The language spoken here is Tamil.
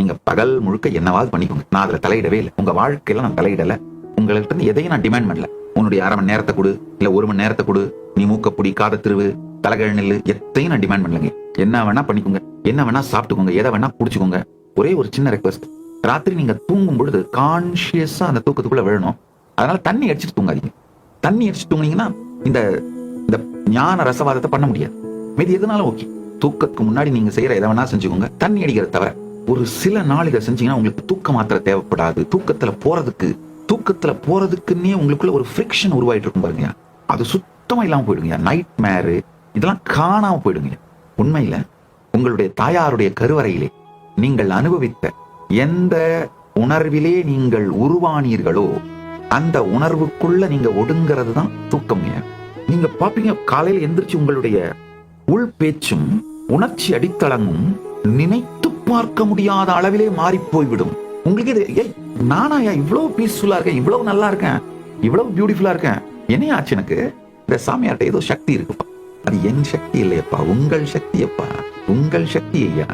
நீங்க பகல் முழுக்க என்னவாவது பண்ணிக்கோங்க, நான் அதுல தலையிடவே இல்லை. உங்க வாழ்க்கையில நான் தலையிடல. உங்கள்கிட்ட இருந்து எதையும் நான் டிமாண்ட் பண்ணல. உன்னுடைய 1/2 மணி நேரத்தை கொடு, இல்ல 1 மணி நேரத்தை கொடு, நீ மூக்கப்புடி காத திருவு தலைகழ நெல்லு, எத்தையும் நான் டிமாண்ட் பண்ணலங்க. என்ன வேணா பண்ணிக்கோங்க, என்ன வேணா சாப்பிட்டுக்கோங்க, எதை வேணா குடிச்சுக்கோங்க. ஒரே ஒரு சின்ன ரெக்வஸ்ட், ராத்திரி நீங்க தூங்கும் பொழுது கான்சியஸா அந்த தூக்கத்துக்குள்ள விழணும். அதனால தண்ணி அடிச்சுட்டு தூங்காதீங்க. தண்ணி அடிச்சுட்டு தூங்கினீங்கன்னா இந்த இந்த ஞான ரசவாதத்தை பண்ண முடியாது. மீது எதுனாலும் ஓகே, தூக்கத்துக்கு முன்னாடி நீங்க செய்யற எதை வேணா செஞ்சுக்கோங்க, தண்ணி அடிக்கிறத தவிர. ஒரு சில நாள் இதை செஞ்சீங்கன்னா உங்களுக்கு தூக்க மாத்திரை தேவைப்படாது. தூக்கத்துல போறதுக்குன்னே உங்களுக்குள்ள ஒரு ஃப்ரிக்ஷன் உருவாயிட்டு இருக்கும் பாருங்க, அது சுத்தமா இல்லாம போயிடுங்க. நைட் மேரு இதெல்லாம் காணாம போயிடுங்க. உண்மையில உங்களுடைய தாயாருடைய கருவறையிலே நீங்கள் அனுபவித்த எந்த உணர்விலே நீங்கள் உருவானீர்களோ அந்த உணர்வுக்குள்ள நீங்க ஒடுங்கிறது தான் தூக்கம்ங்க. நீங்க பாப்பீங்க, காலையில எந்திரிச்சு உங்களுடைய உள் பேச்சும் உணர்ச்சி அடித்தளமும் நினைத்து பார்க்க முடியாத அளவிலே மாறி போய்விடும். உங்களுக்கு இது நானாயா இவ்வளவு பீஸ்ஃபுல்லா இருக்கேன், இவ்வளவு நல்லா இருக்கேன், இவ்வளவு பியூட்டிஃபுல்லா இருக்கேன், என்ன ஆச்சு எனக்கு? இந்த சாமியார்ட்ட ஏதோ சக்தி இருக்குப்பா. அது என் சக்தி இல்லையப்பா, உங்கள் சக்தி அப்பா, உங்கள் சக்தி ஐயா.